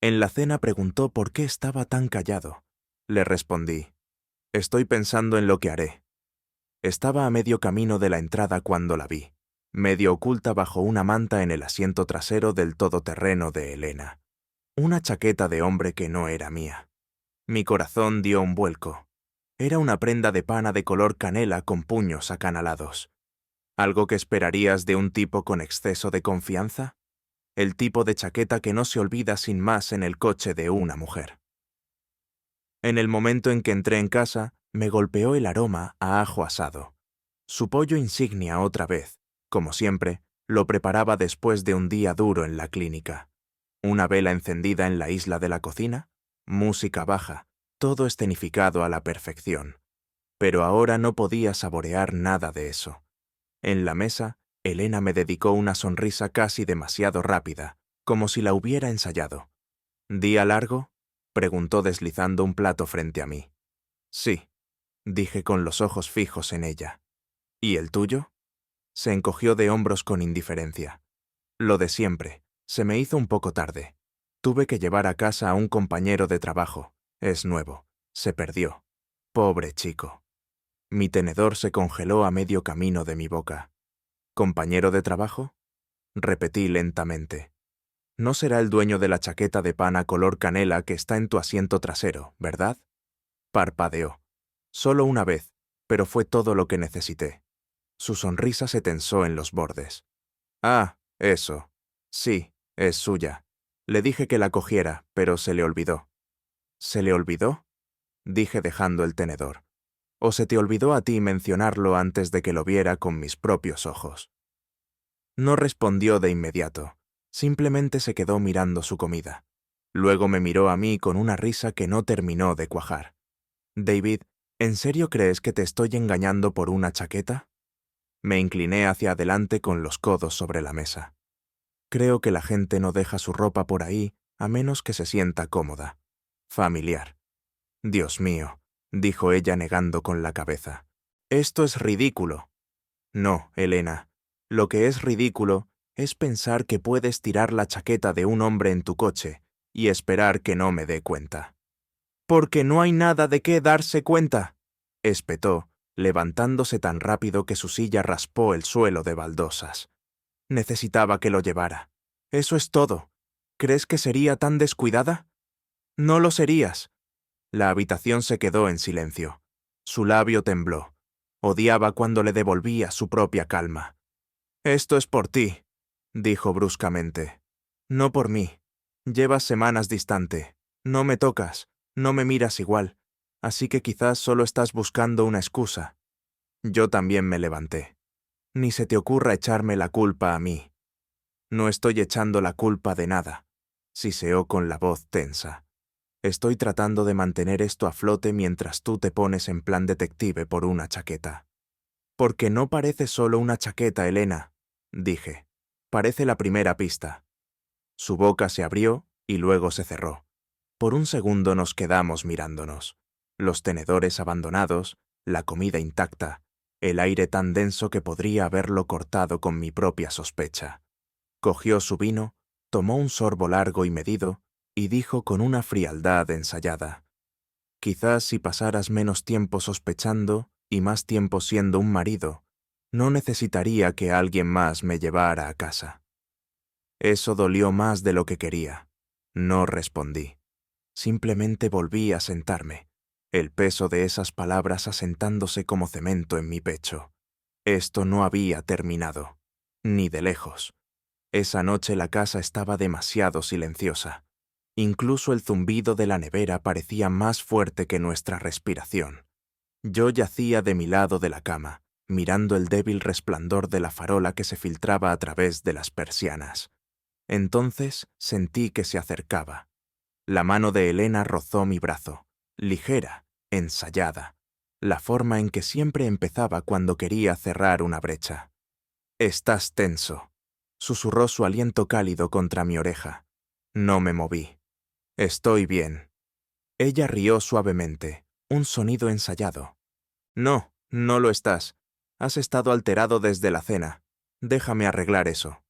En la cena preguntó por qué estaba tan callado. Le respondí, estoy pensando en lo que haré. Estaba a medio camino de la entrada cuando la vi, medio oculta bajo una manta en el asiento trasero del todoterreno de Elena. Una chaqueta de hombre que no era mía. Mi corazón dio un vuelco. Era una prenda de pana de color canela con puños acanalados. ¿Algo que esperarías de un tipo con exceso de confianza? El tipo de chaqueta que no se olvida sin más en el coche de una mujer. En el momento en que entré en casa, me golpeó el aroma a ajo asado. Su pollo insignia otra vez, como siempre, lo preparaba después de un día duro en la clínica. Una vela encendida en la isla de la cocina, música baja, todo escenificado a la perfección. Pero ahora no podía saborear nada de eso. En la mesa, Elena me dedicó una sonrisa casi demasiado rápida, como si la hubiera ensayado. ¿Día largo?, preguntó deslizando un plato frente a mí. Sí, dije con los ojos fijos en ella. ¿Y el tuyo? Se encogió de hombros con indiferencia. Lo de siempre. Se me hizo un poco tarde. Tuve que llevar a casa a un compañero de trabajo. Es nuevo. Se perdió. Pobre chico. Mi tenedor se congeló a medio camino de mi boca. ¿Compañero de trabajo? Repetí lentamente. No será el dueño de la chaqueta de pana color canela que está en tu asiento trasero, ¿verdad? Parpadeó. Solo una vez, pero fue todo lo que necesité. Su sonrisa se tensó en los bordes. Ah, eso. Sí, es suya. Le dije que la cogiera, pero se le olvidó. ¿Se le olvidó?, dije dejando el tenedor. ¿O se te olvidó a ti mencionarlo antes de que lo viera con mis propios ojos? No respondió de inmediato. Simplemente se quedó mirando su comida. Luego me miró a mí con una risa que no terminó de cuajar. David, ¿en serio crees que te estoy engañando por una chaqueta? Me incliné hacia adelante con los codos sobre la mesa. Creo que la gente no deja su ropa por ahí a menos que se sienta cómoda. Familiar. Dios mío, dijo ella negando con la cabeza. Esto es ridículo. No, Elena. Lo que es ridículo es pensar que puedes tirar la chaqueta de un hombre en tu coche y esperar que no me dé cuenta. Porque no hay nada de qué darse cuenta, espetó, levantándose tan rápido que su silla raspó el suelo de baldosas. Necesitaba que lo llevara. Eso es todo. ¿Crees que sería tan descuidada? No lo serías. La habitación se quedó en silencio. Su labio tembló. Odiaba cuando le devolvía su propia calma. Esto es por ti, dijo bruscamente. No por mí. Llevas semanas distante. No me tocas. No me miras igual. Así que quizás solo estás buscando una excusa. Yo también me levanté. Ni se te ocurra echarme la culpa a mí. No estoy echando la culpa de nada, siseó con la voz tensa. Estoy tratando de mantener esto a flote mientras tú te pones en plan detective por una chaqueta. Porque no parece solo una chaqueta, Elena, dije. Parece la primera pista. Su boca se abrió y luego se cerró. Por un segundo nos quedamos mirándonos. Los tenedores abandonados, la comida intacta, el aire tan denso que podría haberlo cortado con mi propia sospecha. Cogió su vino, tomó un sorbo largo y medido, y dijo con una frialdad ensayada: «Quizás si pasaras menos tiempo sospechando y más tiempo siendo un marido, no necesitaría que alguien más me llevara a casa». Eso dolió más de lo que quería. No respondí. Simplemente volví a sentarme, el peso de esas palabras asentándose como cemento en mi pecho. Esto no había terminado, ni de lejos. Esa noche la casa estaba demasiado silenciosa. Incluso el zumbido de la nevera parecía más fuerte que nuestra respiración. Yo yacía de mi lado de la cama, mirando el débil resplandor de la farola que se filtraba a través de las persianas. Entonces sentí que se acercaba. La mano de Elena rozó mi brazo, ligera, ensayada, la forma en que siempre empezaba cuando quería cerrar una brecha. «Estás tenso», susurró su aliento cálido contra mi oreja. No me moví. «Estoy bien». Ella rió suavemente, un sonido ensayado. «No, no lo estás. Has estado alterado desde la cena. Déjame arreglar eso».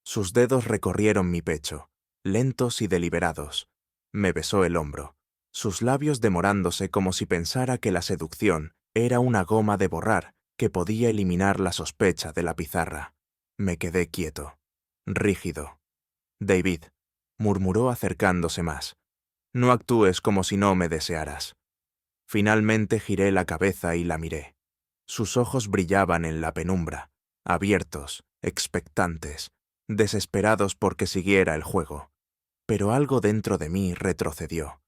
Sus dedos recorrieron mi pecho, lentos y deliberados. Me besó el hombro, sus labios demorándose como si pensara que la seducción era una goma de borrar que podía eliminar la sospecha de la pizarra. Me quedé quieto, rígido. David, murmuró acercándose más, no actúes como si no me desearas. Finalmente giré la cabeza y la miré. Sus ojos brillaban en la penumbra, abiertos, expectantes, desesperados porque siguiera el juego. Pero algo dentro de mí retrocedió.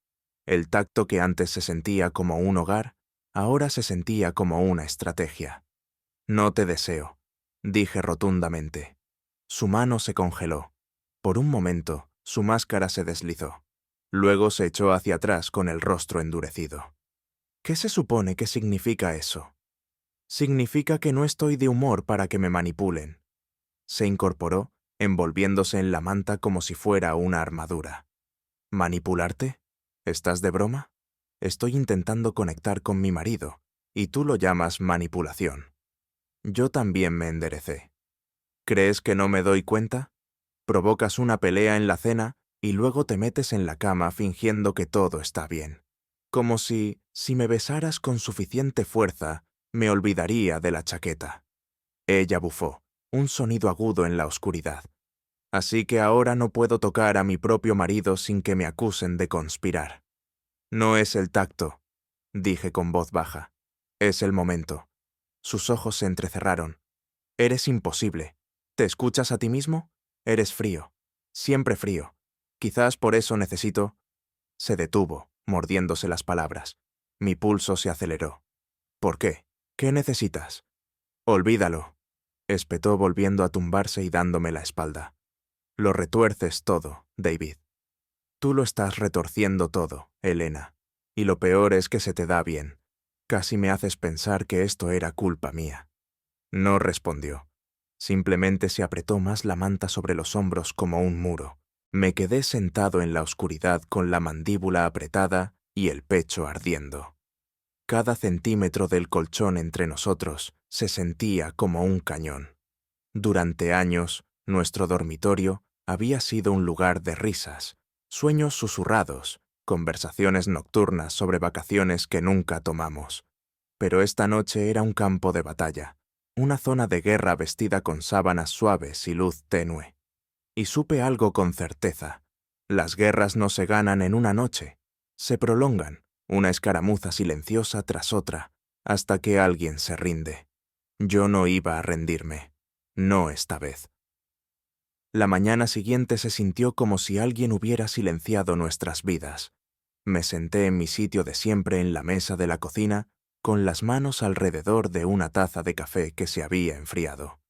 El tacto que antes se sentía como un hogar, ahora se sentía como una estrategia. No te deseo, dije rotundamente. Su mano se congeló. Por un momento, su máscara se deslizó. Luego se echó hacia atrás con el rostro endurecido. ¿Qué se supone que significa eso? Significa que no estoy de humor para que me manipulen. Se incorporó, envolviéndose en la manta como si fuera una armadura. ¿Manipularte? ¿Estás de broma? Estoy intentando conectar con mi marido, y tú lo llamas manipulación. Yo también me enderecé. ¿Crees que no me doy cuenta? Provocas una pelea en la cena y luego te metes en la cama fingiendo que todo está bien. Como si me besaras con suficiente fuerza, me olvidaría de la chaqueta. Ella bufó, un sonido agudo en la oscuridad. Así que ahora no puedo tocar a mi propio marido sin que me acusen de conspirar. No es el tacto, dije con voz baja. Es el momento. Sus ojos se entrecerraron. Eres imposible. ¿Te escuchas a ti mismo? Eres frío. Siempre frío. Quizás por eso necesito... Se detuvo, mordiéndose las palabras. Mi pulso se aceleró. ¿Por qué? ¿Qué necesitas? Olvídalo, espetó volviendo a tumbarse y dándome la espalda. Lo retuerces todo, David. Tú lo estás retorciendo todo, Elena. Y lo peor es que se te da bien. Casi me haces pensar que esto era culpa mía. No respondió. Simplemente se apretó más la manta sobre los hombros como un muro. Me quedé sentado en la oscuridad con la mandíbula apretada y el pecho ardiendo. Cada centímetro del colchón entre nosotros se sentía como un cañón. Durante años, nuestro dormitorio había sido un lugar de risas, sueños susurrados, conversaciones nocturnas sobre vacaciones que nunca tomamos. Pero esta noche era un campo de batalla, una zona de guerra vestida con sábanas suaves y luz tenue. Y supe algo con certeza. Las guerras no se ganan en una noche, se prolongan, una escaramuza silenciosa tras otra, hasta que alguien se rinde. Yo no iba a rendirme. No esta vez. La mañana siguiente se sintió como si alguien hubiera silenciado nuestras vidas. Me senté en mi sitio de siempre en la mesa de la cocina, con las manos alrededor de una taza de café que se había enfriado.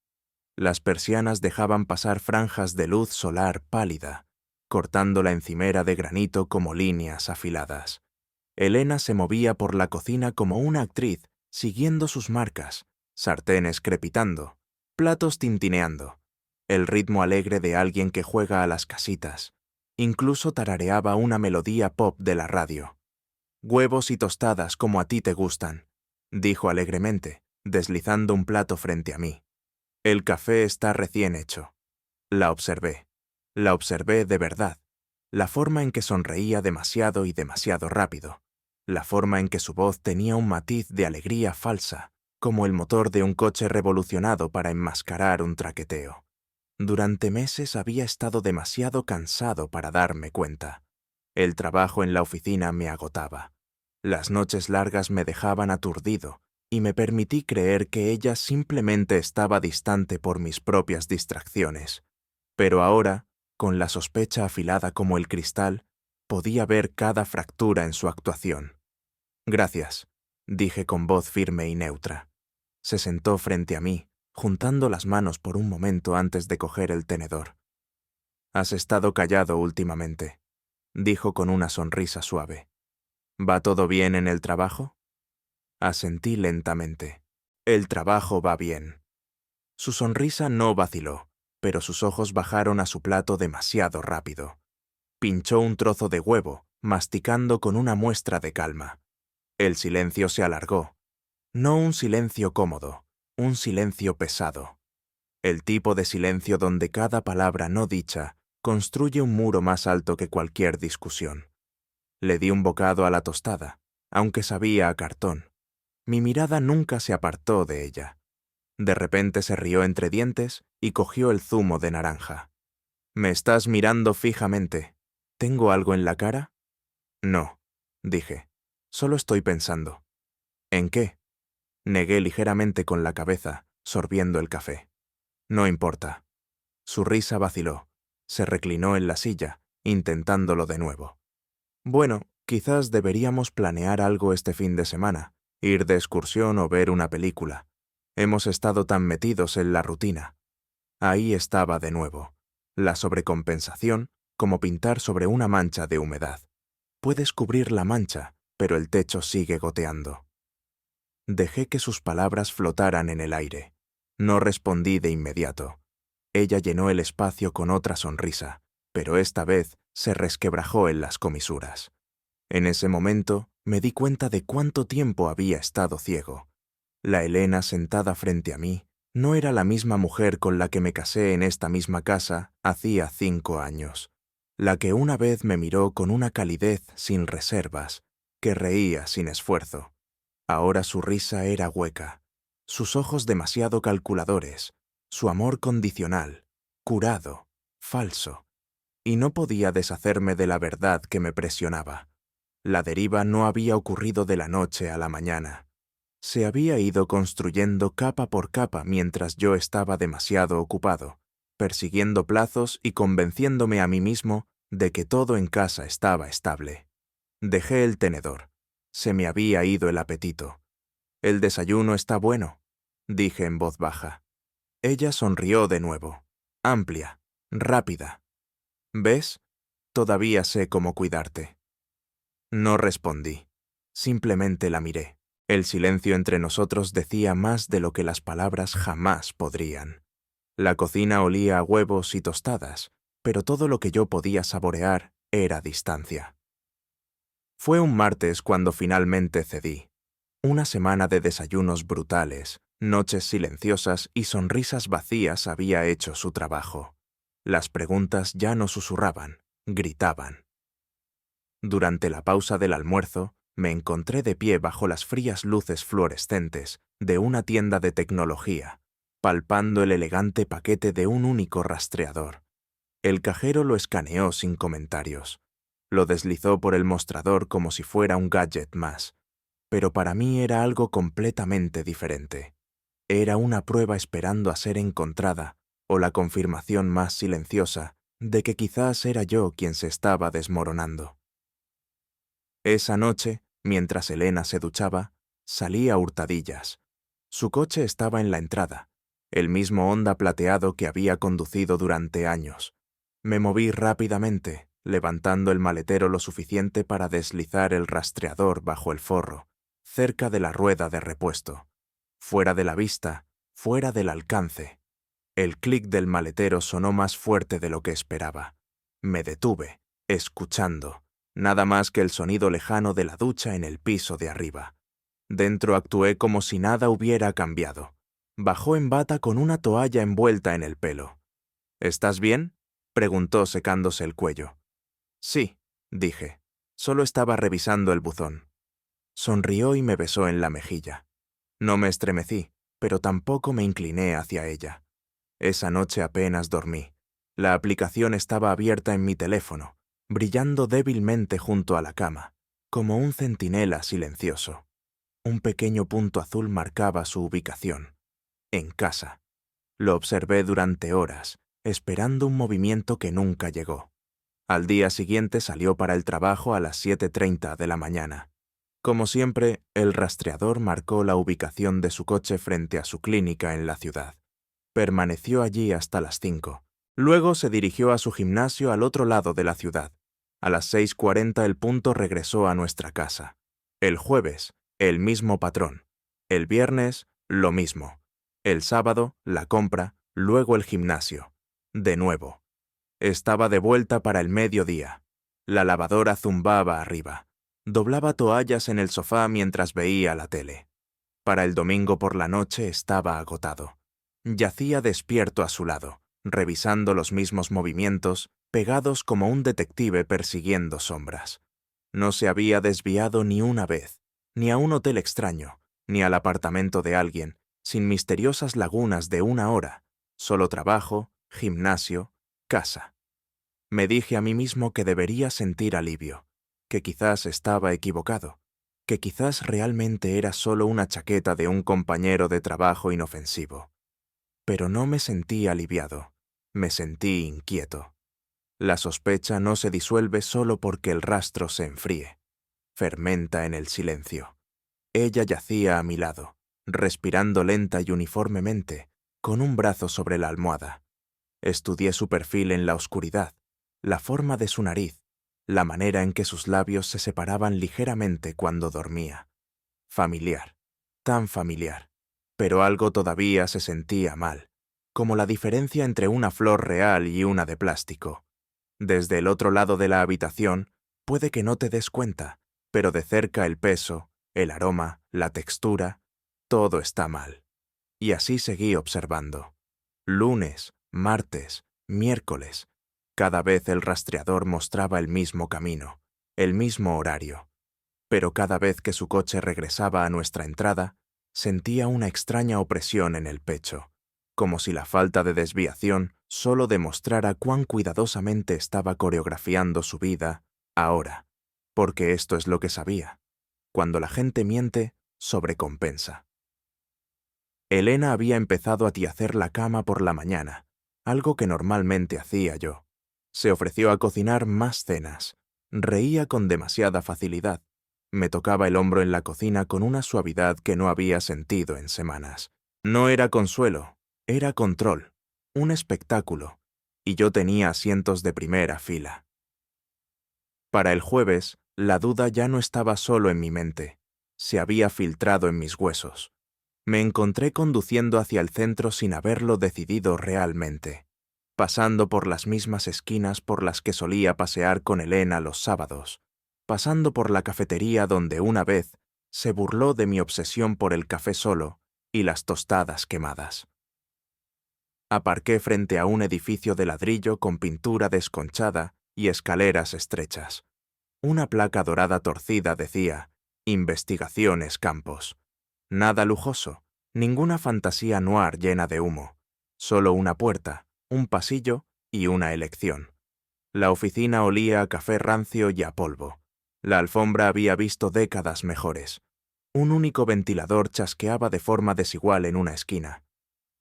Las persianas dejaban pasar franjas de luz solar pálida, cortando la encimera de granito como líneas afiladas. Elena se movía por la cocina como una actriz, siguiendo sus marcas, sartenes crepitando, platos tintineando, el ritmo alegre de alguien que juega a las casitas. Incluso tarareaba una melodía pop de la radio. «Huevos y tostadas como a ti te gustan», dijo alegremente, deslizando un plato frente a mí. «El café está recién hecho». La observé. La observé de verdad. La forma en que sonreía demasiado y demasiado rápido. La forma en que su voz tenía un matiz de alegría falsa, como el motor de un coche revolucionado para enmascarar un traqueteo. Durante meses había estado demasiado cansado para darme cuenta. El trabajo en la oficina me agotaba. Las noches largas me dejaban aturdido y me permití creer que ella simplemente estaba distante por mis propias distracciones. Pero ahora, con la sospecha afilada como el cristal, podía ver cada fractura en su actuación. «Gracias», dije con voz firme y neutra. Se sentó frente a mí, juntando las manos por un momento antes de coger el tenedor. «Has estado callado últimamente», dijo con una sonrisa suave. «¿Va todo bien en el trabajo?» Asentí lentamente. «El trabajo va bien». Su sonrisa no vaciló, pero sus ojos bajaron a su plato demasiado rápido. Pinchó un trozo de huevo, masticando con una muestra de calma. El silencio se alargó. No un silencio cómodo, un silencio pesado. El tipo de silencio donde cada palabra no dicha construye un muro más alto que cualquier discusión. Le di un bocado a la tostada, aunque sabía a cartón. Mi mirada nunca se apartó de ella. De repente se rió entre dientes y cogió el zumo de naranja. «Me estás mirando fijamente. ¿Tengo algo en la cara?» «No», dije. «Solo estoy pensando». «¿En qué?» Negué ligeramente con la cabeza, sorbiendo el café. «No importa». Su risa vaciló. Se reclinó en la silla, intentándolo de nuevo. «Bueno, quizás deberíamos planear algo este fin de semana, ir de excursión o ver una película. Hemos estado tan metidos en la rutina». Ahí estaba de nuevo. La sobrecompensación, como pintar sobre una mancha de humedad. Puedes cubrir la mancha, pero el techo sigue goteando. Dejé que sus palabras flotaran en el aire. No respondí de inmediato. Ella llenó el espacio con otra sonrisa, pero esta vez se resquebrajó en las comisuras. En ese momento me di cuenta de cuánto tiempo había estado ciego. La Elena sentada frente a mí no era la misma mujer con la que me casé en esta misma casa hacía 5 años, la que una vez me miró con una calidez sin reservas, que reía sin esfuerzo. Ahora su risa era hueca, sus ojos demasiado calculadores, su amor condicional, curado, falso, y no podía deshacerme de la verdad que me presionaba. La deriva no había ocurrido de la noche a la mañana. Se había ido construyendo capa por capa mientras yo estaba demasiado ocupado, persiguiendo plazos y convenciéndome a mí mismo de que todo en casa estaba estable. Dejé el tenedor. Se me había ido el apetito. «El desayuno está bueno», dije en voz baja. Ella sonrió de nuevo, amplia, rápida. «¿Ves? Todavía sé cómo cuidarte». No respondí. Simplemente la miré. El silencio entre nosotros decía más de lo que las palabras jamás podrían. La cocina olía a huevos y tostadas, pero todo lo que yo podía saborear era distancia. Fue un martes cuando finalmente cedí. Una semana de desayunos brutales, noches silenciosas y sonrisas vacías había hecho su trabajo. Las preguntas ya no susurraban, gritaban. Durante la pausa del almuerzo, me encontré de pie bajo las frías luces fluorescentes de una tienda de tecnología, palpando el elegante paquete de un único rastreador. El cajero lo escaneó sin comentarios. Lo deslizó por el mostrador como si fuera un gadget más. Pero para mí era algo completamente diferente. Era una prueba esperando a ser encontrada, o la confirmación más silenciosa de que quizás era yo quien se estaba desmoronando. Esa noche, mientras Elena se duchaba, salí a hurtadillas. Su coche estaba en la entrada, el mismo Honda plateado que había conducido durante años. Me moví rápidamente, levantando el maletero lo suficiente para deslizar el rastreador bajo el forro, cerca de la rueda de repuesto. Fuera de la vista, fuera del alcance. El clic del maletero sonó más fuerte de lo que esperaba. Me detuve, escuchando. Nada más que el sonido lejano de la ducha en el piso de arriba. Dentro actué como si nada hubiera cambiado. Bajó en bata con una toalla envuelta en el pelo. «¿Estás bien?», preguntó secándose el cuello. «Sí», dije. Solo estaba revisando el buzón. Sonrió y me besó en la mejilla. No me estremecí, pero tampoco me incliné hacia ella. Esa noche apenas dormí. La aplicación estaba abierta en mi teléfono, brillando débilmente junto a la cama, como un centinela silencioso. Un pequeño punto azul marcaba su ubicación. En casa. Lo observé durante horas, esperando un movimiento que nunca llegó. Al día siguiente salió para el trabajo a las 7:30 de la mañana. Como siempre, el rastreador marcó la ubicación de su coche frente a su clínica en la ciudad. Permaneció allí hasta las 5. Luego se dirigió a su gimnasio al otro lado de la ciudad. A las 6:40 el punto regresó a nuestra casa. El jueves, el mismo patrón. El viernes, lo mismo. El sábado, la compra, luego el gimnasio. De nuevo. Estaba de vuelta para el mediodía. La lavadora zumbaba arriba. Doblaba toallas en el sofá mientras veía la tele. Para el domingo por la noche estaba agotado. Yacía despierto a su lado, revisando los mismos movimientos, pegados como un detective persiguiendo sombras. No se había desviado ni una vez, ni a un hotel extraño, ni al apartamento de alguien, sin misteriosas lagunas de 1 hora, solo trabajo, gimnasio, casa. Me dije a mí mismo que debería sentir alivio, que quizás estaba equivocado, que quizás realmente era solo una chaqueta de un compañero de trabajo inofensivo. Pero no me sentí aliviado, me sentí inquieto. La sospecha no se disuelve solo porque el rastro se enfríe, fermenta en el silencio. Ella yacía a mi lado, respirando lenta y uniformemente, con un brazo sobre la almohada. Estudié su perfil en la oscuridad, la forma de su nariz, la manera en que sus labios se separaban ligeramente cuando dormía. Familiar, tan familiar, pero algo todavía se sentía mal, como la diferencia entre una flor real y una de plástico. Desde el otro lado de la habitación, puede que no te des cuenta, pero de cerca el peso, el aroma, la textura, todo está mal. Y así seguí observando. Lunes, martes, miércoles. Cada vez el rastreador mostraba el mismo camino, el mismo horario. Pero cada vez que su coche regresaba a nuestra entrada, sentía una extraña opresión en el pecho, como si la falta de desviación solo demostrara cuán cuidadosamente estaba coreografiando su vida ahora, porque esto es lo que sabía. Cuando la gente miente, sobrecompensa. Elena había empezado a tihacer la cama por la mañana, algo que normalmente hacía yo. Se ofreció a cocinar más cenas. Reía con demasiada facilidad. Me tocaba el hombro en la cocina con una suavidad que no había sentido en semanas. No era consuelo, era control, un espectáculo, y yo tenía asientos de primera fila. Para el jueves, la duda ya no estaba solo en mi mente, se había filtrado en mis huesos. Me encontré conduciendo hacia el centro sin haberlo decidido realmente, pasando por las mismas esquinas por las que solía pasear con Elena los sábados, pasando por la cafetería donde una vez se burló de mi obsesión por el café solo y las tostadas quemadas. Aparqué frente a un edificio de ladrillo con pintura desconchada y escaleras estrechas. Una placa dorada torcida decía, Investigaciones Campos. Nada lujoso, ninguna fantasía noir llena de humo. Solo una puerta, un pasillo y una elección. La oficina olía a café rancio y a polvo. La alfombra había visto décadas mejores. Un único ventilador chasqueaba de forma desigual en una esquina.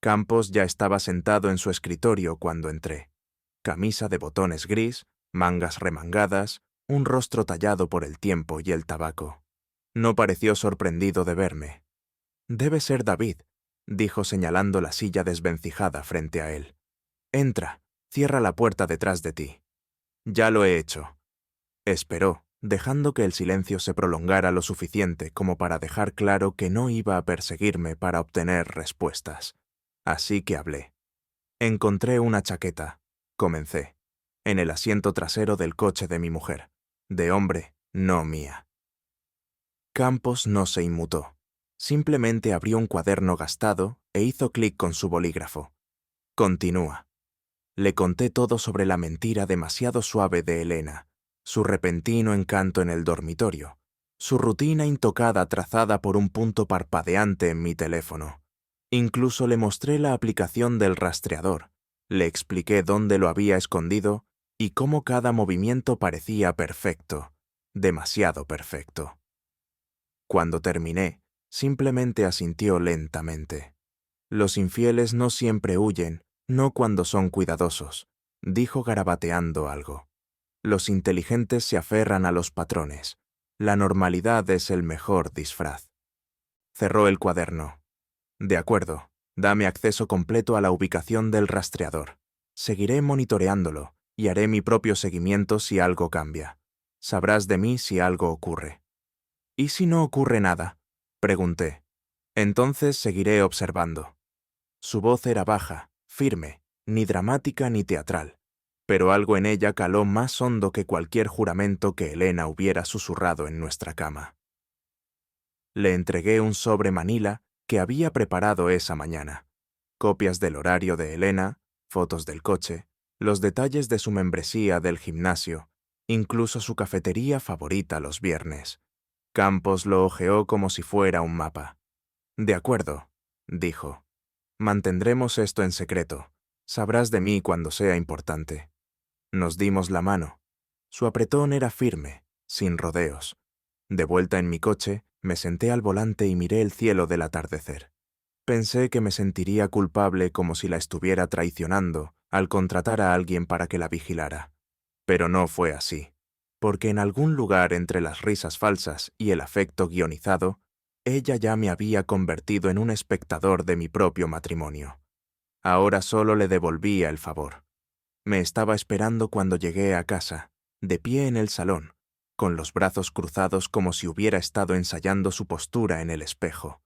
Campos ya estaba sentado en su escritorio cuando entré. Camisa de botones gris, mangas remangadas, un rostro tallado por el tiempo y el tabaco. No pareció sorprendido de verme. «Debe ser David», dijo señalando la silla desvencijada frente a él. «Entra, cierra la puerta detrás de ti». «Ya lo he hecho». Esperó, dejando que el silencio se prolongara lo suficiente como para dejar claro que no iba a perseguirme para obtener respuestas. Así que hablé. «Encontré una chaqueta», comencé, «en el asiento trasero del coche de mi mujer. De hombre, no mía». Campos no se inmutó. Simplemente abrió un cuaderno gastado e hizo clic con su bolígrafo. Continúa. Le conté todo sobre la mentira demasiado suave de Elena, su repentino encanto en el dormitorio, su rutina intocada trazada por un punto parpadeante en mi teléfono. Incluso le mostré la aplicación del rastreador, le expliqué dónde lo había escondido y cómo cada movimiento parecía perfecto, demasiado perfecto. Cuando terminé, simplemente asintió lentamente. «Los infieles no siempre huyen, no cuando son cuidadosos», dijo garabateando algo. «Los inteligentes se aferran a los patrones. La normalidad es el mejor disfraz». Cerró el cuaderno. «De acuerdo, dame acceso completo a la ubicación del rastreador. Seguiré monitoreándolo y haré mi propio seguimiento si algo cambia. Sabrás de mí si algo ocurre». «¿Y si no ocurre nada?», pregunté. «Entonces seguiré observando». Su voz era baja, firme, ni dramática ni teatral, pero algo en ella caló más hondo que cualquier juramento que Elena hubiera susurrado en nuestra cama. Le entregué un sobre manila que había preparado esa mañana. Copias del horario de Elena, fotos del coche, Los detalles de su membresía del gimnasio, incluso su cafetería favorita los viernes. Campos lo hojeó como si fuera un mapa. «De acuerdo», dijo. «Mantendremos esto en secreto. Sabrás de mí cuando sea importante». Nos dimos la mano. Su apretón era firme, sin rodeos. De vuelta en mi coche, me senté al volante y miré el cielo del atardecer. Pensé que me sentiría culpable como si la estuviera traicionando al contratar a alguien para que la vigilara. Pero no fue así, porque en algún lugar entre las risas falsas y el afecto guionizado, ella ya me había convertido en un espectador de mi propio matrimonio. Ahora solo le devolvía el favor. Me estaba esperando cuando llegué a casa, de pie en el salón, con los brazos cruzados como si hubiera estado ensayando su postura en el espejo.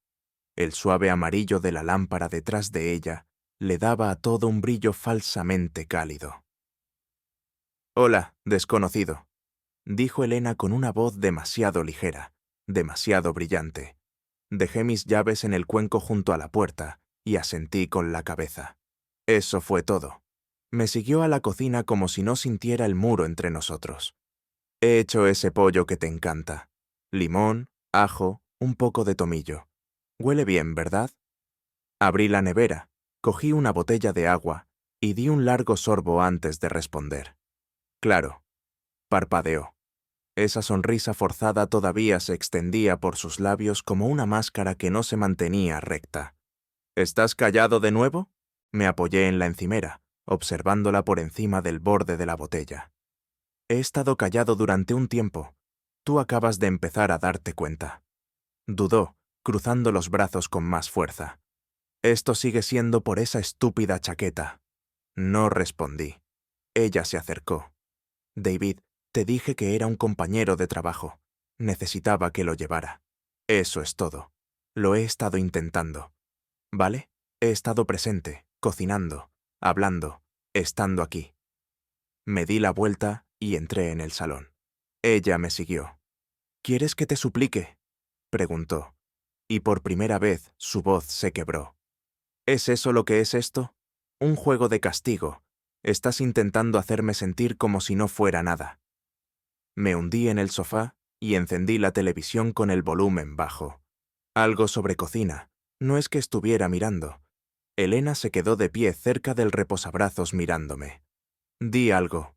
El suave amarillo de la lámpara detrás de ella le daba a todo un brillo falsamente cálido. «Hola, desconocido», dijo Elena con una voz demasiado ligera, demasiado brillante. Dejé mis llaves en el cuenco junto a la puerta y asentí con la cabeza. Eso fue todo. Me siguió a la cocina como si no sintiera el muro entre nosotros. «He hecho ese pollo que te encanta. Limón, ajo, un poco de tomillo. Huele bien, ¿verdad?» Abrí la nevera, cogí una botella de agua y di un largo sorbo antes de responder. «Claro», parpadeó. Esa sonrisa forzada todavía se extendía por sus labios como una máscara que no se mantenía recta. «¿Estás callado de nuevo?» Me apoyé en la encimera, observándola por encima del borde de la botella. «He estado callado durante un tiempo. Tú acabas de empezar a darte cuenta». Dudó, cruzando los brazos con más fuerza. «Esto sigue siendo por esa estúpida chaqueta». No respondí. Ella se acercó. «David, te dije que era un compañero de trabajo. Necesitaba que lo llevara. Eso es todo. Lo he estado intentando. ¿Vale? He estado presente, cocinando, hablando, estando aquí». Me di la vuelta y entré en el salón. Ella me siguió. «¿Quieres que te suplique?», preguntó. Y por primera vez su voz se quebró. «¿Es eso lo que es esto? Un juego de castigo. Estás intentando hacerme sentir como si no fuera nada». Me hundí en el sofá y encendí la televisión con el volumen bajo. Algo sobre cocina. No es que estuviera mirando. Elena se quedó de pie cerca del reposabrazos mirándome. «Di algo».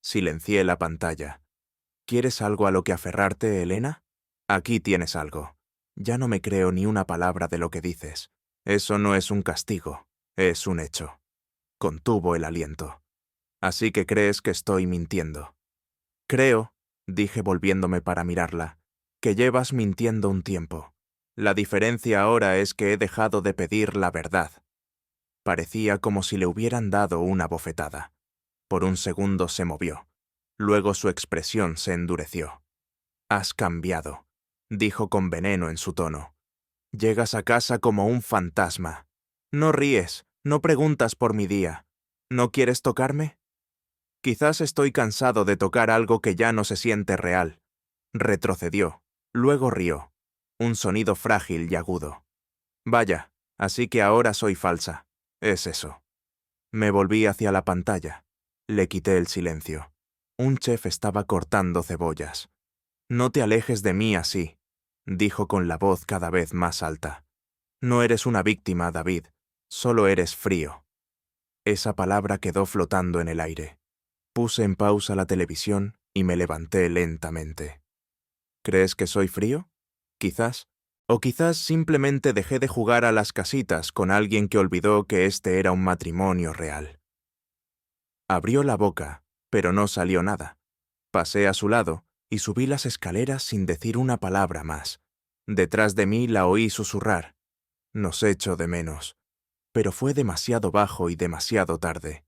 Silencié la pantalla. «¿Quieres algo a lo que aferrarte, Elena? Aquí tienes algo. Ya no me creo ni una palabra de lo que dices. Eso no es un castigo, es un hecho». Contuvo el aliento. «Así que crees que estoy mintiendo». «Creo», dije volviéndome para mirarla, «que llevas mintiendo un tiempo. La diferencia ahora es que he dejado de pedir la verdad». Parecía como si le hubieran dado una bofetada. Por un segundo se movió. Luego su expresión se endureció. «Has cambiado», dijo con veneno en su tono. «Llegas a casa como un fantasma. No ríes, no preguntas por mi día. ¿No quieres tocarme?» «Quizás estoy cansado de tocar algo que ya no se siente real». Retrocedió, luego rió. Un sonido frágil y agudo. «Vaya, así que ahora soy falsa. Es eso». Me volví hacia la pantalla. Le quité el silencio. Un chef estaba cortando cebollas. «No te alejes de mí así», dijo con la voz cada vez más alta. «No eres una víctima, David. Solo eres frío». Esa palabra quedó flotando en el aire. Puse en pausa la televisión y me levanté lentamente. «¿Crees que soy frío? Quizás. O quizás simplemente dejé de jugar a las casitas con alguien que olvidó que este era un matrimonio real». Abrió la boca, pero no salió nada. Pasé a su lado y subí las escaleras sin decir una palabra más. Detrás de mí la oí susurrar. «Nos echo de menos». Pero fue demasiado bajo y demasiado tarde.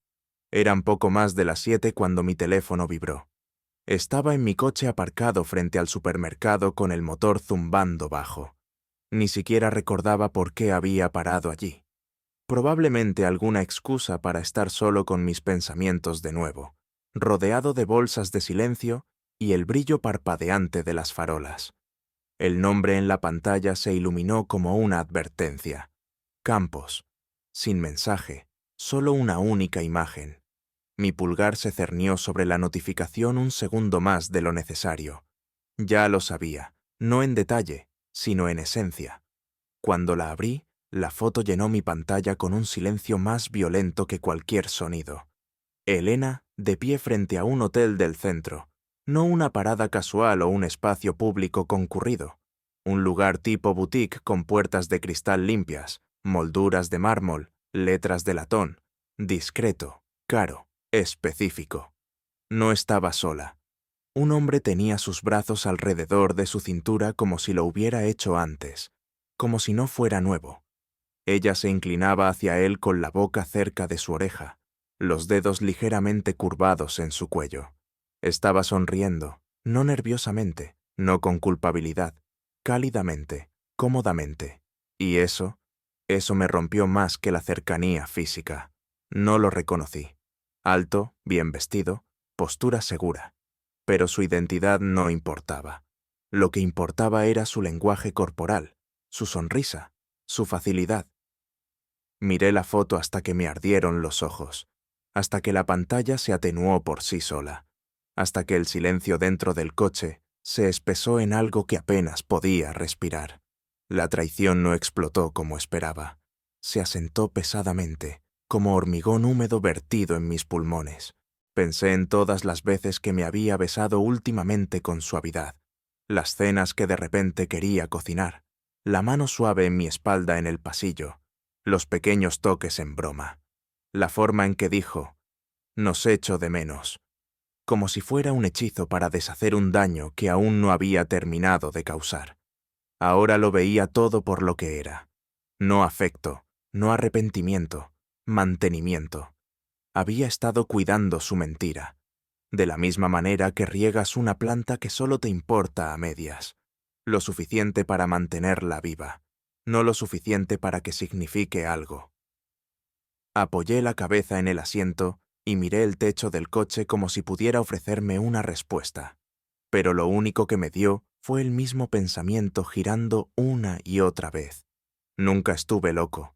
Eran poco más de las 7 cuando mi teléfono vibró. Estaba en mi coche aparcado frente al supermercado con el motor zumbando bajo. Ni siquiera recordaba por qué había parado allí. Probablemente alguna excusa para estar solo con mis pensamientos de nuevo, rodeado de bolsas de silencio y el brillo parpadeante de las farolas. El nombre en la pantalla se iluminó como una advertencia. Campos. Sin mensaje, solo una única imagen. Mi pulgar se cernió sobre la notificación un segundo más de lo necesario. Ya lo sabía, no en detalle, sino en esencia. Cuando la abrí, la foto llenó mi pantalla con un silencio más violento que cualquier sonido. Elena, de pie frente a un hotel del centro, no una parada casual o un espacio público concurrido, un lugar tipo boutique con puertas de cristal limpias, molduras de mármol, letras de latón, discreto, caro, específico. No estaba sola. Un hombre tenía sus brazos alrededor de su cintura como si lo hubiera hecho antes, como si no fuera nuevo. Ella se inclinaba hacia él con la boca cerca de su oreja, los dedos ligeramente curvados en su cuello. Estaba sonriendo, no nerviosamente, no con culpabilidad, cálidamente, cómodamente. Y eso me rompió más que la cercanía física. No lo reconocí. Alto, bien vestido, postura segura. Pero su identidad no importaba. Lo que importaba era su lenguaje corporal, su sonrisa, su facilidad. Miré la foto hasta que me ardieron los ojos, hasta que la pantalla se atenuó por sí sola, hasta que el silencio dentro del coche se espesó en algo que apenas podía respirar. La traición no explotó como esperaba. Se asentó pesadamente, como hormigón húmedo vertido en mis pulmones. Pensé en todas las veces que me había besado últimamente con suavidad, las cenas que de repente quería cocinar, la mano suave en mi espalda en el pasillo, los pequeños toques en broma, la forma en que dijo, «Nos echo de menos», como si fuera un hechizo para deshacer un daño que aún no había terminado de causar. Ahora lo veía todo por lo que era. No afecto, no arrepentimiento, mantenimiento. Había estado cuidando su mentira, de la misma manera que riegas una planta que solo te importa a medias, lo suficiente para mantenerla viva, no lo suficiente para que signifique algo. Apoyé la cabeza en el asiento y miré el techo del coche como si pudiera ofrecerme una respuesta. Pero lo único que me dio fue el mismo pensamiento girando una y otra vez. Nunca estuve loco.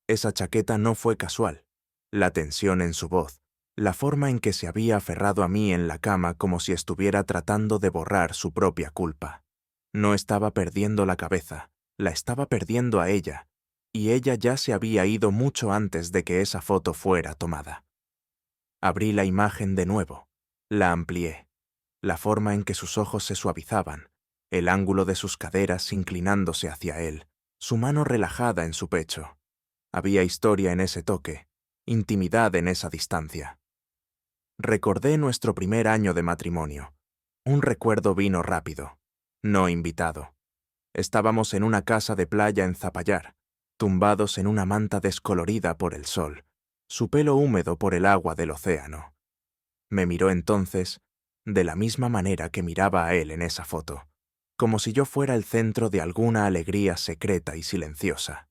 Esa chaqueta no fue casual. La tensión en su voz, la forma en que se había aferrado a mí en la cama como si estuviera tratando de borrar su propia culpa. No estaba perdiendo la cabeza, la estaba perdiendo a ella, y ella ya se había ido mucho antes de que esa foto fuera tomada. Abrí la imagen de nuevo, la amplié, la forma en que sus ojos se suavizaban, el ángulo de sus caderas inclinándose hacia él, su mano relajada en su pecho. Había historia en ese toque, intimidad en esa distancia. Recordé nuestro primer año de matrimonio. Un recuerdo vino rápido, no invitado. Estábamos en una casa de playa en Zapallar, tumbados en una manta descolorida por el sol, su pelo húmedo por el agua del océano. Me miró entonces de la misma manera que miraba a él en esa foto, como si yo fuera el centro de alguna alegría secreta y silenciosa,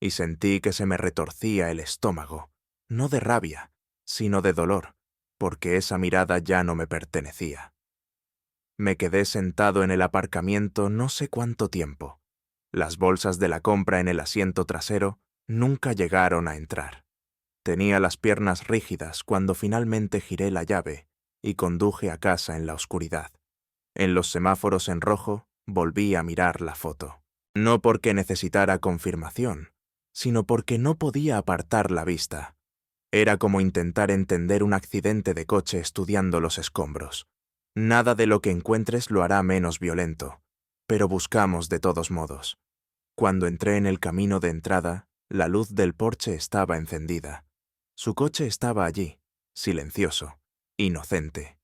y sentí que se me retorcía el estómago, no de rabia, sino de dolor, porque esa mirada ya no me pertenecía. Me quedé sentado en el aparcamiento no sé cuánto tiempo. Las bolsas de la compra en el asiento trasero nunca llegaron a entrar. Tenía las piernas rígidas cuando finalmente giré la llave y conduje a casa en la oscuridad. En los semáforos en rojo volví a mirar la foto. No porque necesitara confirmación, sino porque no podía apartar la vista. Era como intentar entender un accidente de coche estudiando los escombros. Nada de lo que encuentres lo hará menos violento, pero buscamos de todos modos. Cuando entré en el camino de entrada, la luz del porche estaba encendida. Su coche estaba allí, silencioso, inocente.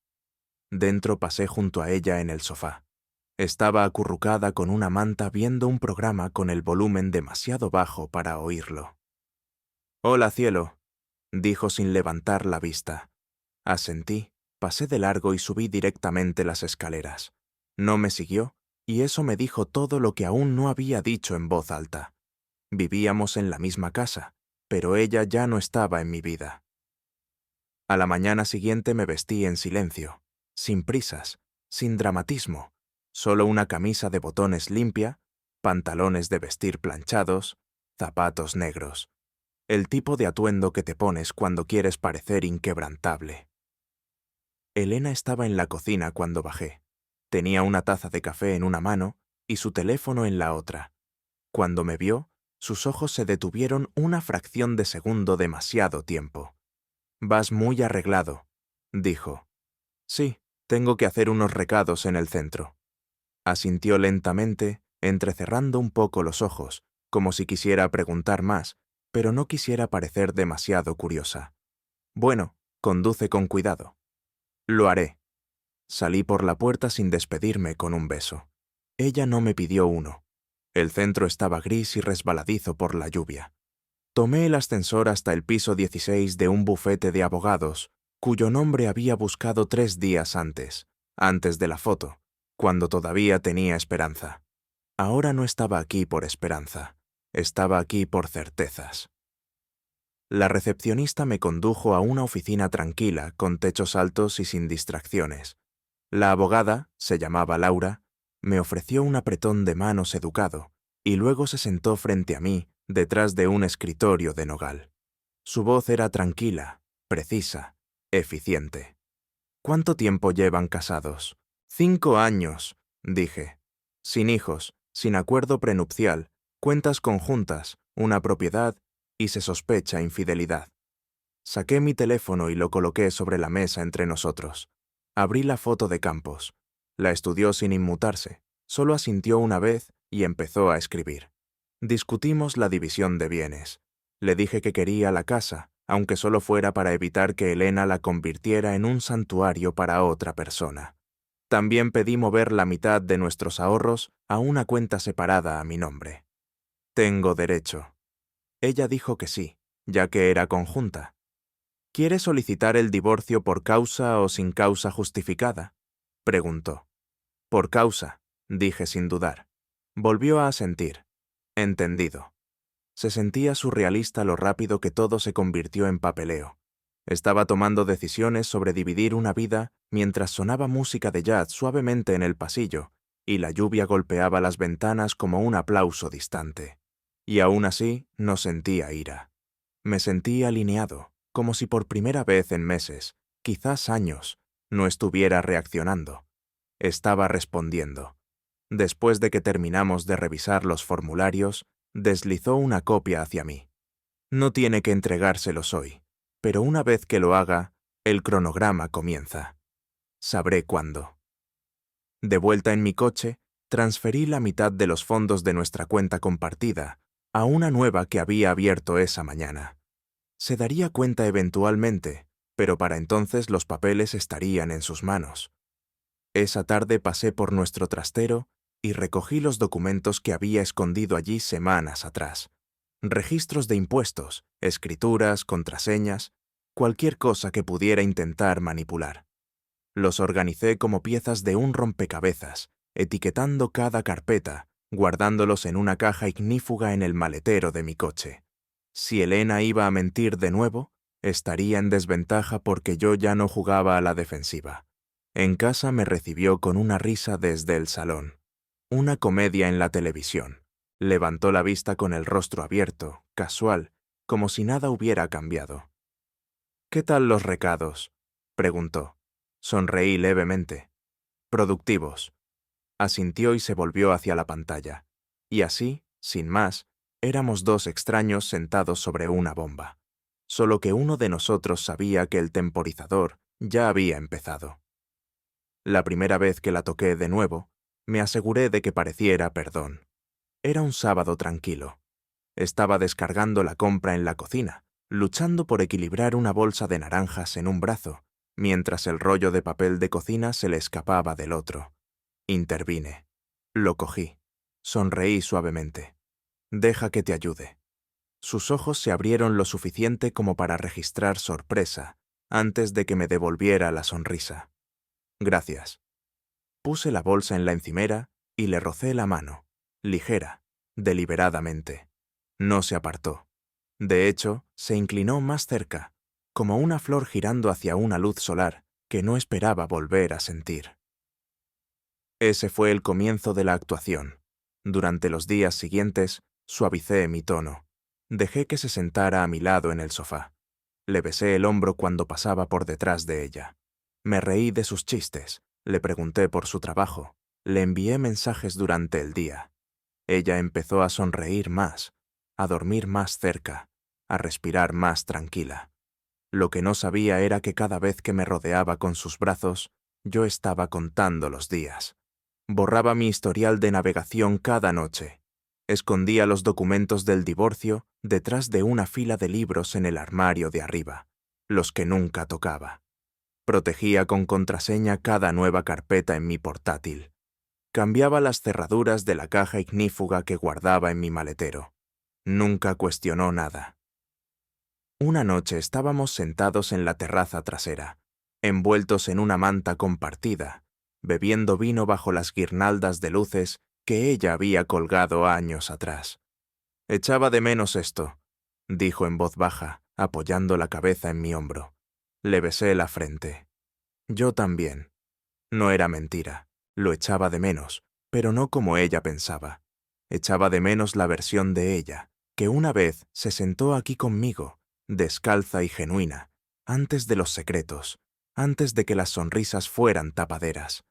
Dentro pasé junto a ella en el sofá. Estaba acurrucada con una manta viendo un programa con el volumen demasiado bajo para oírlo. «Hola, cielo», dijo sin levantar la vista. Asentí, pasé de largo y subí directamente las escaleras. No me siguió, y eso me dijo todo lo que aún no había dicho en voz alta. Vivíamos en la misma casa, pero ella ya no estaba en mi vida. A la mañana siguiente me vestí en silencio, sin prisas, sin dramatismo, solo una camisa de botones limpia, pantalones de vestir planchados, zapatos negros. el tipo de atuendo que te pones cuando quieres parecer inquebrantable. Elena estaba en la cocina cuando bajé. Tenía una taza de café en una mano y su teléfono en la otra. Cuando me vio, sus ojos se detuvieron una fracción de segundo demasiado tiempo. «Vas muy arreglado», dijo. «Sí, tengo que hacer unos recados en el centro». Asintió lentamente, entrecerrando un poco los ojos, como si quisiera preguntar más, pero no quisiera parecer demasiado curiosa. «Bueno, conduce con cuidado». «Lo haré». Salí por la puerta sin despedirme con un beso. Ella no me pidió uno. El centro estaba gris y resbaladizo por la lluvia. Tomé el ascensor hasta el piso 16 de un bufete de abogados, cuyo nombre había buscado 3 días antes de la foto, cuando todavía tenía esperanza. Ahora no estaba aquí por esperanza, estaba aquí por certezas. La recepcionista me condujo a una oficina tranquila, con techos altos y sin distracciones. La abogada, se llamaba Laura, me ofreció un apretón de manos educado, y luego se sentó frente a mí, detrás de un escritorio de nogal. Su voz era tranquila, precisa, eficiente. «¿Cuánto tiempo llevan casados?» «5 años», dije. «Sin hijos, sin acuerdo prenupcial, cuentas conjuntas, una propiedad y se sospecha infidelidad». Saqué mi teléfono y lo coloqué sobre la mesa entre nosotros. Abrí la foto de Campos. La estudió sin inmutarse, solo asintió una vez y empezó a escribir. Discutimos la división de bienes. Le dije que quería la casa, aunque solo fuera para evitar que Elena la convirtiera en un santuario para otra persona. También pedí mover la mitad de nuestros ahorros a una cuenta separada a mi nombre. «Tengo derecho». Ella dijo que sí, ya que era conjunta. «¿Quiere solicitar el divorcio por causa o sin causa justificada?», preguntó. «Por causa», dije sin dudar. Volvió a asentir. «Entendido». Se sentía surrealista lo rápido que todo se convirtió en papeleo. Estaba tomando decisiones sobre dividir una vida mientras sonaba música de jazz suavemente en el pasillo y la lluvia golpeaba las ventanas como un aplauso distante. Y aún así no sentía ira. Me sentí alineado, como si por primera vez en meses, quizás años, no estuviera reaccionando. Estaba respondiendo. Después de que terminamos de revisar los formularios, deslizó una copia hacia mí. «No tiene que entregárselos hoy, pero una vez que lo haga, el cronograma comienza. Sabré cuándo». De vuelta en mi coche, transferí la mitad de los fondos de nuestra cuenta compartida a una nueva que había abierto esa mañana. Se daría cuenta eventualmente, pero para entonces los papeles estarían en sus manos. Esa tarde pasé por nuestro trastero y recogí los documentos que había escondido allí semanas atrás. Registros de impuestos, escrituras, contraseñas, cualquier cosa que pudiera intentar manipular. Los organicé como piezas de un rompecabezas, etiquetando cada carpeta, guardándolos en una caja ignífuga en el maletero de mi coche. Si Elena iba a mentir de nuevo, estaría en desventaja porque yo ya no jugaba a la defensiva. En casa me recibió con una risa desde el salón. Una comedia en la televisión. Levantó la vista con el rostro abierto, casual, como si nada hubiera cambiado. «¿Qué tal los recados?», preguntó. Sonreí levemente. «Productivos». Asintió y se volvió hacia la pantalla. Y así, sin más, éramos dos extraños sentados sobre una bomba. Solo que uno de nosotros sabía que el temporizador ya había empezado. La primera vez que la toqué de nuevo, me aseguré de que pareciera perdón. Era un sábado tranquilo. Estaba descargando la compra en la cocina, luchando por equilibrar una bolsa de naranjas en un brazo, mientras el rollo de papel de cocina se le escapaba del otro. Intervine. Lo cogí. Sonreí suavemente. «Deja que te ayude». Sus ojos se abrieron lo suficiente como para registrar sorpresa antes de que me devolviera la sonrisa. «Gracias». Puse la bolsa en la encimera y le rocé la mano, ligera, deliberadamente. No se apartó. De hecho, se inclinó más cerca, como una flor girando hacia una luz solar que no esperaba volver a sentir. Ese fue el comienzo de la actuación. Durante los días siguientes, suavicé mi tono. Dejé que se sentara a mi lado en el sofá. Le besé el hombro cuando pasaba por detrás de ella. Me reí de sus chistes, le pregunté por su trabajo, le envié mensajes durante el día. Ella empezó a sonreír más, a dormir más cerca, a respirar más tranquila. Lo que no sabía era que cada vez que me rodeaba con sus brazos, yo estaba contando los días. Borraba mi historial de navegación cada noche. Escondía los documentos del divorcio detrás de una fila de libros en el armario de arriba, los que nunca tocaba. Protegía con contraseña cada nueva carpeta en mi portátil. Cambiaba las cerraduras de la caja ignífuga que guardaba en mi maletero. Nunca cuestionó nada. Una noche estábamos sentados en la terraza trasera, envueltos en una manta compartida, bebiendo vino bajo las guirnaldas de luces que ella había colgado años atrás. «Echaba de menos esto», dijo en voz baja, apoyando la cabeza en mi hombro. Le besé la frente. Yo también. No era mentira. Lo echaba de menos, pero no como ella pensaba. Echaba de menos la versión de ella, que una vez se sentó aquí conmigo, descalza y genuina, antes de los secretos, antes de que las sonrisas fueran tapaderas.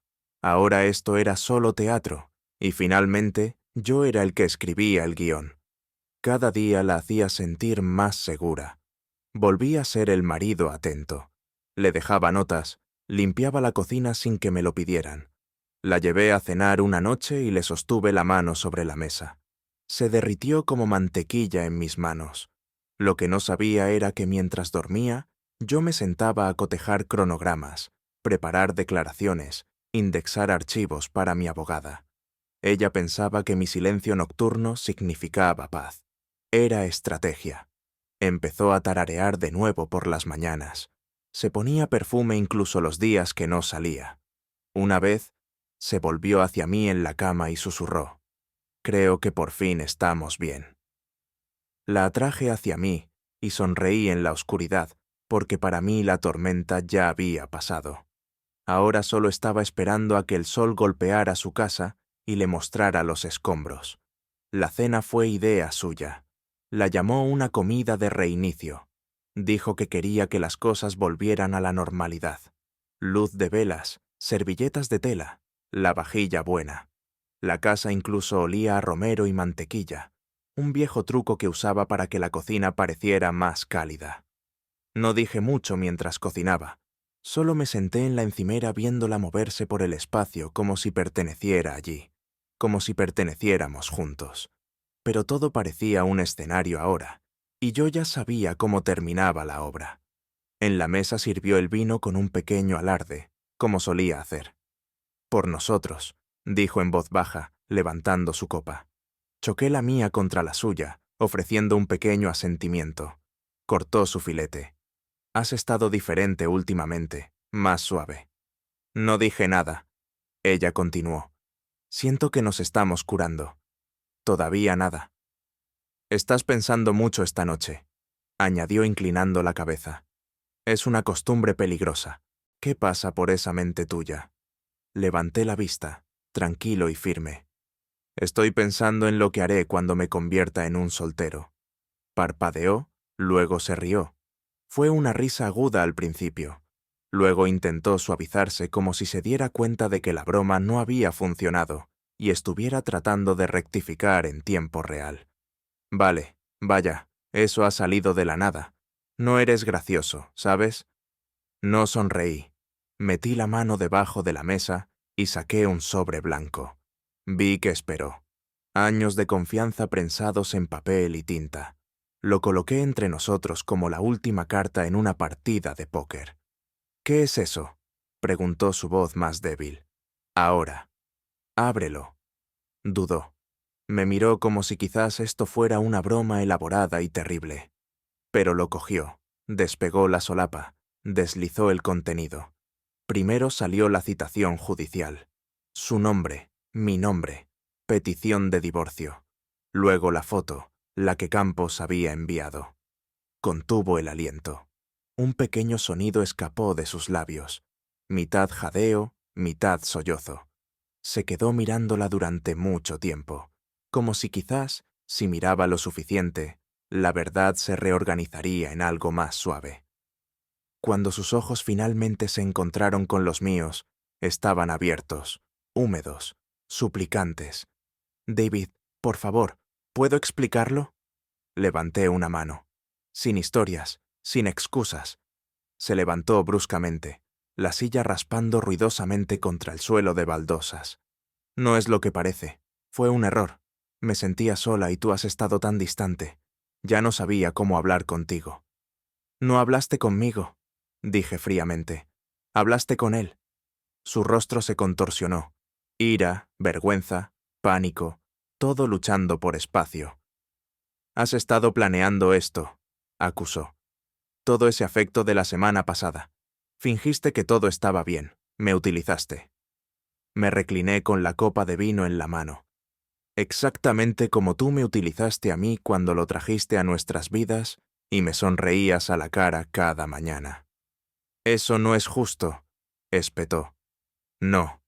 Ahora esto era solo teatro, y finalmente yo era el que escribía el guión. Cada día la hacía sentir más segura. Volví a ser el marido atento. Le dejaba notas, limpiaba la cocina sin que me lo pidieran. La llevé a cenar una noche y le sostuve la mano sobre la mesa. Se derritió como mantequilla en mis manos. Lo que no sabía era que mientras dormía, yo me sentaba a cotejar cronogramas, preparar declaraciones, indexar archivos para mi abogada. Ella pensaba que mi silencio nocturno significaba paz. Era estrategia. Empezó a tararear de nuevo por las mañanas. Se ponía perfume incluso los días que no salía. Una vez, se volvió hacia mí en la cama y susurró: «Creo que por fin estamos bien». La atraje hacia mí y sonreí en la oscuridad, porque para mí la tormenta ya había pasado. Ahora solo estaba esperando a que el sol golpeara su casa y le mostrara los escombros. La cena fue idea suya. La llamó una comida de reinicio. Dijo que quería que las cosas volvieran a la normalidad. Luz de velas, servilletas de tela, la vajilla buena. La casa incluso olía a romero y mantequilla, un viejo truco que usaba para que la cocina pareciera más cálida. No dije mucho mientras cocinaba. Solo me senté en la encimera viéndola moverse por el espacio como si perteneciera allí, como si perteneciéramos juntos. Pero todo parecía un escenario ahora, y yo ya sabía cómo terminaba la obra. En la mesa sirvió el vino con un pequeño alarde, como solía hacer. «Por nosotros», dijo en voz baja, levantando su copa. Choqué la mía contra la suya, ofreciendo un pequeño asentimiento. Cortó su filete. «Has estado diferente últimamente, más suave». No dije nada. Ella continuó. «Siento que nos estamos curando». «Todavía nada». «Estás pensando mucho esta noche», añadió inclinando la cabeza. «Es una costumbre peligrosa. ¿Qué pasa por esa mente tuya?» Levanté la vista, tranquilo y firme. «Estoy pensando en lo que haré cuando me convierta en un soltero». Parpadeó, luego se rió. Fue una risa aguda al principio. Luego intentó suavizarse como si se diera cuenta de que la broma no había funcionado y estuviera tratando de rectificar en tiempo real. «Vale, vaya, eso ha salido de la nada. No eres gracioso, ¿sabes?» No sonreí. Metí la mano debajo de la mesa y saqué un sobre blanco. Vi que esperó. Años de confianza prensados en papel y tinta. Lo coloqué entre nosotros como la última carta en una partida de póker. «¿Qué es eso?», preguntó su voz más débil. «Ahora». «Ábrelo». Dudó. Me miró como si quizás esto fuera una broma elaborada y terrible. Pero lo cogió, despegó la solapa, deslizó el contenido. Primero salió la citación judicial. Su nombre, mi nombre, petición de divorcio. Luego la foto, la que Campos había enviado. Contuvo el aliento. Un pequeño sonido escapó de sus labios, mitad jadeo, mitad sollozo. Se quedó mirándola durante mucho tiempo, como si quizás, si miraba lo suficiente, La verdad se reorganizaría en algo más suave. Cuando sus ojos finalmente se encontraron con los míos, estaban abiertos, húmedos, suplicantes. David, por favor, ¿puedo explicarlo? Levanté una mano. Sin historias, sin excusas. Se levantó bruscamente, la silla raspando ruidosamente contra el suelo de baldosas. No es lo que parece. Fue un error. Me sentía sola y tú has estado tan distante. Ya no sabía cómo hablar contigo. No hablaste conmigo, dije fríamente. Hablaste con él. Su rostro se contorsionó. Ira, vergüenza, pánico, todo luchando por espacio. Has estado planeando esto, acusó. Todo ese afecto de la semana pasada. Fingiste que todo estaba bien. Me utilizaste. Me recliné con la copa de vino en la mano. Exactamente como tú me utilizaste a mí cuando lo trajiste a nuestras vidas y me sonreías a la cara cada mañana. Eso no es justo, espetó. No,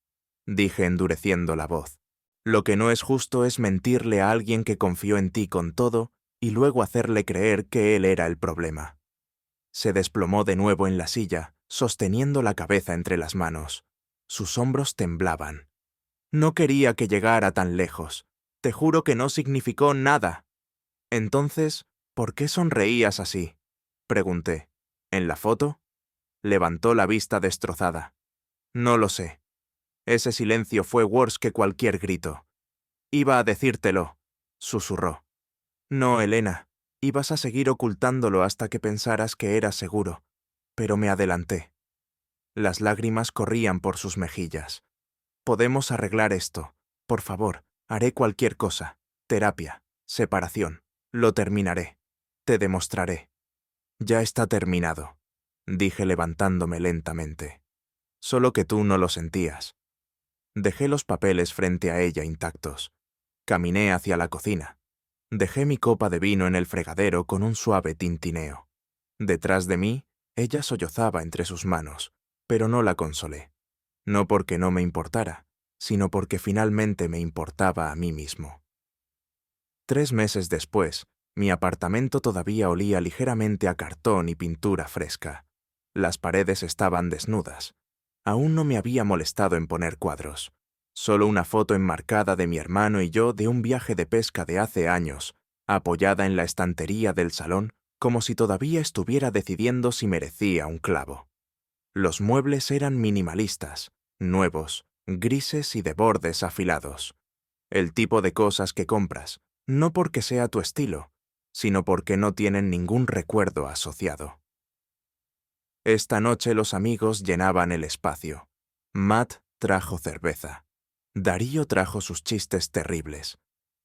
dije endureciendo la voz. Lo que no es justo es mentirle a alguien que confió en ti con todo y luego hacerle creer que él era el problema. Se desplomó de nuevo en la silla, sosteniendo la cabeza entre las manos. Sus hombros temblaban. No quería que llegara tan lejos. Te juro que no significó nada. Entonces, ¿por qué sonreías así? Pregunté. ¿En la foto? Levantó la vista destrozada. No lo sé. Ese silencio fue worse que cualquier grito. Iba a decírtelo, susurró. No, Elena, ibas a seguir ocultándolo hasta que pensaras que era seguro, pero me adelanté. Las lágrimas corrían por sus mejillas. Podemos arreglar esto. Por favor, haré cualquier cosa. Terapia, separación. Lo terminaré. Te demostraré. Ya está terminado, dije levantándome lentamente. Solo que tú no lo sentías. Dejé los papeles frente a ella intactos. Caminé hacia la cocina. Dejé mi copa de vino en el fregadero con un suave tintineo. Detrás de mí, ella sollozaba entre sus manos, pero no la consolé. No porque no me importara, sino porque finalmente me importaba a mí mismo. 3 meses después, mi apartamento todavía olía ligeramente a cartón y pintura fresca. Las paredes estaban desnudas. Aún no me había molestado en poner cuadros. Solo una foto enmarcada de mi hermano y yo de un viaje de pesca de hace años, apoyada en la estantería del salón, como si todavía estuviera decidiendo si merecía un clavo. Los muebles eran minimalistas, nuevos, grises y de bordes afilados. El tipo de cosas que compras, no porque sea tu estilo, sino porque no tienen ningún recuerdo asociado. Esta noche los amigos llenaban el espacio. Matt trajo cerveza. Darío trajo sus chistes terribles.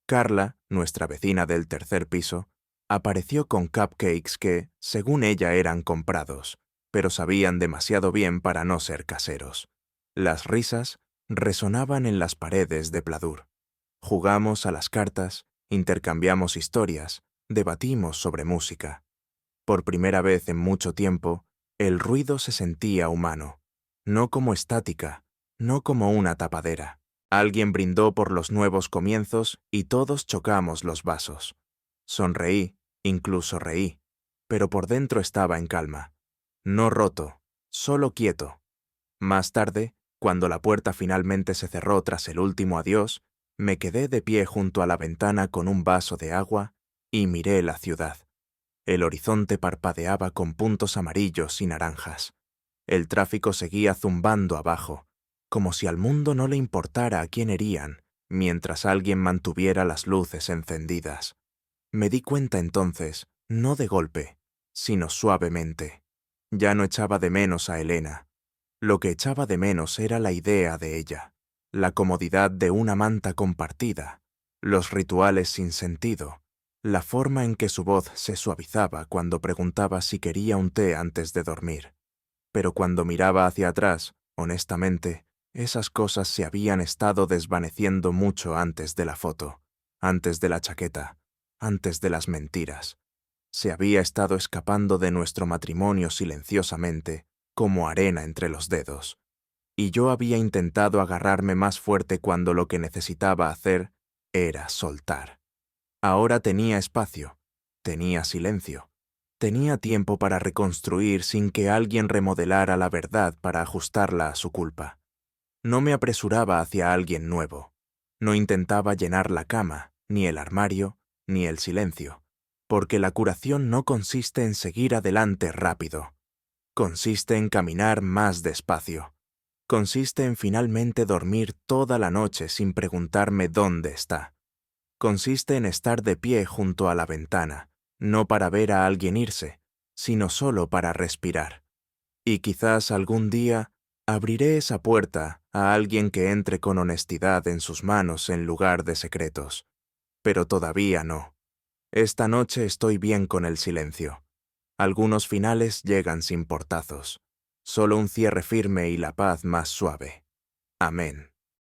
Carla, nuestra vecina del tercer piso, apareció con cupcakes que, según ella, eran comprados, pero sabían demasiado bien para no ser caseros. Las risas resonaban en las paredes de pladur. Jugamos a las cartas, intercambiamos historias, debatimos sobre música. Por primera vez en mucho tiempo, el ruido se sentía humano, no como estática, no como una tapadera. Alguien brindó por los nuevos comienzos y todos chocamos los vasos. Sonreí, incluso reí, pero por dentro estaba en calma. No roto, solo quieto. Más tarde, cuando la puerta finalmente se cerró tras el último adiós, me quedé de pie junto a la ventana con un vaso de agua y miré la ciudad. El horizonte parpadeaba con puntos amarillos y naranjas. El tráfico seguía zumbando abajo, como si al mundo no le importara a quién herían, mientras alguien mantuviera las luces encendidas. Me di cuenta entonces, no de golpe, sino suavemente. Ya no echaba de menos a Elena. Lo que echaba de menos era la idea de ella, la comodidad de una manta compartida, los rituales sin sentido, la forma en que su voz se suavizaba cuando preguntaba si quería un té antes de dormir. Pero cuando miraba hacia atrás, honestamente, esas cosas se habían estado desvaneciendo mucho antes de la foto, antes de la chaqueta, antes de las mentiras. Se había estado escapando de nuestro matrimonio silenciosamente, como arena entre los dedos. Y yo había intentado agarrarme más fuerte cuando lo que necesitaba hacer era soltar. Ahora tenía espacio, tenía silencio. Tenía tiempo para reconstruir sin que alguien remodelara la verdad para ajustarla a su culpa. No me apresuraba hacia alguien nuevo. No intentaba llenar la cama, ni el armario, ni el silencio, porque la curación no consiste en seguir adelante rápido. Consiste en caminar más despacio. Consiste en finalmente dormir toda la noche sin preguntarme dónde está. Consiste en estar de pie junto a la ventana, no para ver a alguien irse, sino solo para respirar. Y quizás algún día abriré esa puerta a alguien que entre con honestidad en sus manos en lugar de secretos. Pero todavía no. Esta noche estoy bien con el silencio. Algunos finales llegan sin portazos. Solo un cierre firme y la paz más suave. Amén.